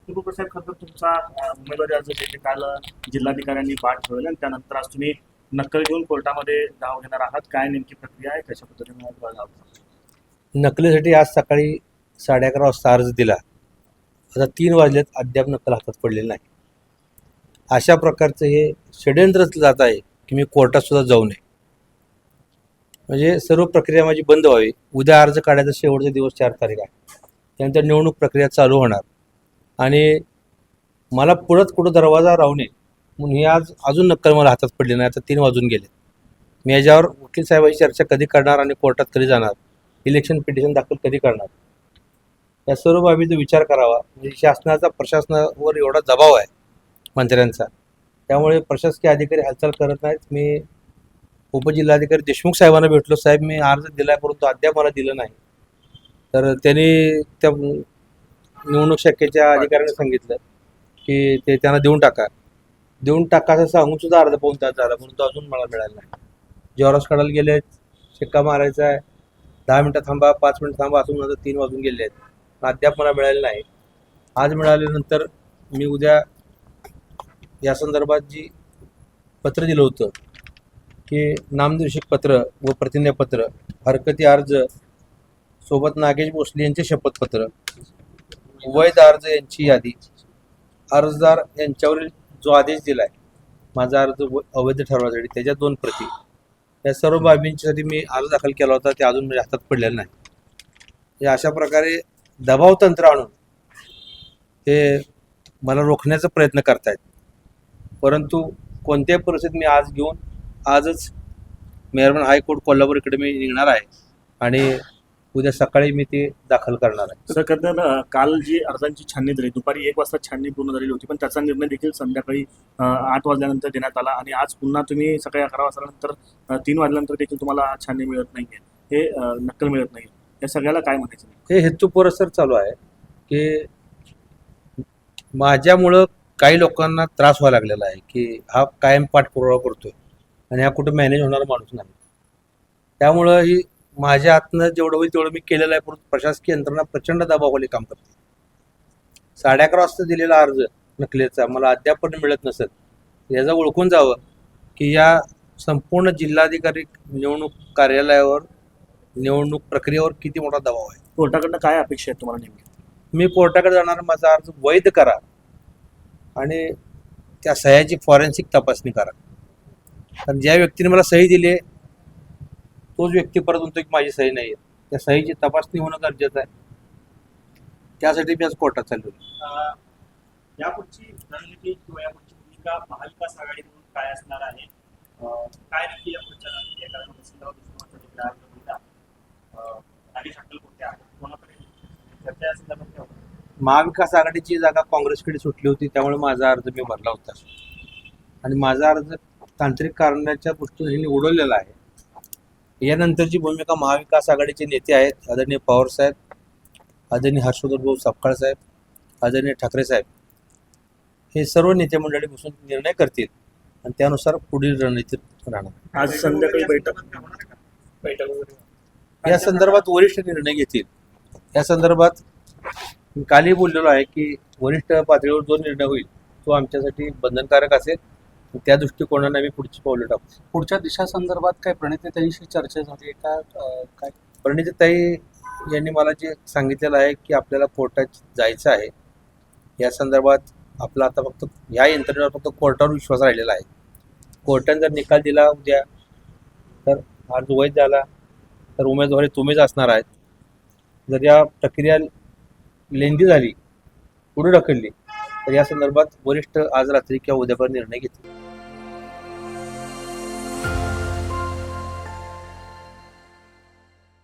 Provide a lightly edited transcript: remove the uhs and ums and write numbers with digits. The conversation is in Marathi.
गुरुप्रसाद खरं तुमचा उमेदवारी अर्ज जे काल जिल्हाधिकाऱ्यांनी पाठ ठेवले आणि त्यानंतर आज तुम्ही नक्कल घेऊन कोर्टामध्ये धाव घेणार आहात. काय नेमकी प्रक्रिया आहे, कशा पद्धतीने बघा. नकलीसाठी आज सकाळी 11:30 वाजता अर्ज दिला. आता 3 वाजलेत, अद्याप नक्कल हातात पडलेली नाही. अशा प्रकारचं हे षड्यंत्र जात आहे की मी कोर्टात सुद्धा जाऊ नये, म्हणजे सर्व प्रक्रिया माझी बंद व्हावी. उद्या अर्ज काढायचा शेवटचा दिवस 4 तारीख आहे. त्यानंतर निवडणूक प्रक्रिया चालू होणार आणि मला पुढंच कुठं दरवाजा राहू नये म्हणून ही आज अजून नक्कल मला हातात पडली नाही. आता 3 वाजून गेले. मी याच्यावर वकील साहेबांची चर्चा कधी करणार आणि कोर्टात कधी जाणार, इलेक्शन पिटिशन दाखल कधी करणार, या सर्व बाबीचा विचार करावा. म्हणजे शासनाचा प्रशासनावर एवढा दबाव आहे मंत्र्यांचा, त्यामुळे प्रशासकीय अधिकारी हालचाल करत नाहीत. मी उपजिल्हाधिकारी देशमुख साहेबांना भेटलो. साहेब, मी अर्ज दिला आहे परंतु अद्याप मला दिलं नाही. तर त्यांनी त्या निवडणूक शाखेच्या अधिकाऱ्यांनी सांगितलं की ते त्यांना देऊन टाका असं सांगून सुद्धा अर्धा पाऊण तास झाला परंतु अजून मला मिळालं नाही. जेवरास काढायला गेले, शिक्का मारायचा आहे, 10 मिनटं थांबा, 5 मिनटं थांबा असून आता 3 वाजून गेले आहेत. अद्याप मला मिळालं नाही. आज मिळाल्यानंतर मी उद्या या संदर्भात जी पत्र दिलं होतं की नामनिर्देशित पत्र व प्रतिज्ञापत्र, हरकती अर्ज सोबत नागेश भोसले यांचे शपथपत्र, वैध अर्ज यांची यादी, अर्जदार यांच्यावरील जो आदेश दिला आहे माझा अर्ज अवैध ठरवण्यासाठी त्याच्या 2 प्रती, या सर्व बाबींसाठी मी अर्ज दाखल केला होता. ते अजून माझ्या हातात पडलेलं नाही. या अशा प्रकारे दबाव तंत्र आणून ते मला रोखण्याचा प्रयत्न करतायत. परंतु कोणत्याही परिस्थितीत मी आज घेऊन आजच मेहरबान हायकोर्ट कोल्हापूर इकडे मी निघणार आहे आणि उद्या सकाळी मी ते दाखल करणार आहे. सर, काल जी अर्जांची छाननी झाली, दुपारी 1 वाजता छाननी पूर्ण झालेली होती, पण त्याचा निर्णय देखील संध्याकाळी 8 वाजल्यानंतर देण्यात आला आणि आज पुन्हा तुम्ही सकाळी 11 वाजल्यानंतर 3 वाजल्यानंतर देखील तुम्हाला छाननी मिळत नाही आहे, हे नक्कल मिळत नाही. या सगळ्याला काय म्हणायचं? हे हेतुपुरस्सर चालू आहे की माझ्यामुळं काही लोकांना त्रास व्हायला लागलेला आहे की हा कायम पाठपुरावा करतोय आणि हा कुठं मॅनेज होणारा माणूस नाही. त्यामुळं ही माझ्या हातनं जेवढं होईल तेवढं मी केलेलं आहे, परंतु प्रशासकीय यंत्रणा प्रचंड दबावाखाली काम करते. 11:30 वाजता दिलेला अर्ज नकलेचा मला अद्याप पण मिळत नसेल, याचं ओळखून जावं की या संपूर्ण जिल्हाधिकारी निवडणूक कार्यालयावर निवडणूक प्रक्रियेवर किती मोठा दबाव आहे. कोर्टाकडनं काय अपेक्षा आहे तुम्हाला नेमकी? मी कोर्टाकडे जाणार, माझा अर्ज वैध करा आणि त्या सह्याची फॉरेन्सिक तपासणी करा. कारण ज्या व्यक्तीने मला सही दिली आहे तोच व्यक्ती परत म्हणतो की माझी सही नाही आहे. त्या सहीची तपासणी होणं गरजेचं आहे. त्यासाठी मी आज कोर्टात चाललो. यापुढची रणनीती किंवा यापुढची भूमिका महाविकास आघाडीकडून काय असणार आहे? काय नक्की या पुढच्या महाविकास आघाडीची जागा काँग्रेसकडे सुटली होती, त्यामुळे माझा अर्ज मी भरला होता आणि माझा अर्ज तांत्रिक कारणाच्या दृष्टीने उडवलेला आहे. यानंतरची भूमिका महाविकास आघाडीचे नेते आहेत, आदरणीय पवार साहेब, आदरणीय हर्षवर्धन भाऊ सपकाळ साहेब, आदरणीय ठाकरे साहेब, हे सर्व नेते मंडळी बसून निर्णय करतील आणि त्यानुसार पुढील रणनीती राहणार. आज संध्याकाळी बैठक या संदर्भात वरिष्ठ निर्णय घेतील. या संदर्भात मी कालही बोललेलो आहे की वरिष्ठ पातळीवर जो निर्णय होईल तो आमच्यासाठी बंधनकारक असेल. त्या दृष्टिकोनाने आम्ही पुढची पावलं टाकू. पुढच्या दिशा संदर्भात काय प्रणितीताईंशी चर्चा झाली का? काय प्रणितीताई यांनी मला जे सांगितलेलं आहे की आपल्याला कोर्टात जायचं आहे, या संदर्भात आपला आता फक्त ह्या यंत्रणेवर फक्त कोर्टावर विश्वास राहिलेला आहे. कोर्टाने जर निकाल दिला उद्या तर अर्ज वैध झाला तर उमेदवारी तुम्हीच असणार आहेत. जर या प्रक्रिया लेंदी झाली, पुढे ढकलली, तर या संदर्भात वरिष्ठ आज रात्री किंवा उद्यापर्यंत निर्णय घेतील.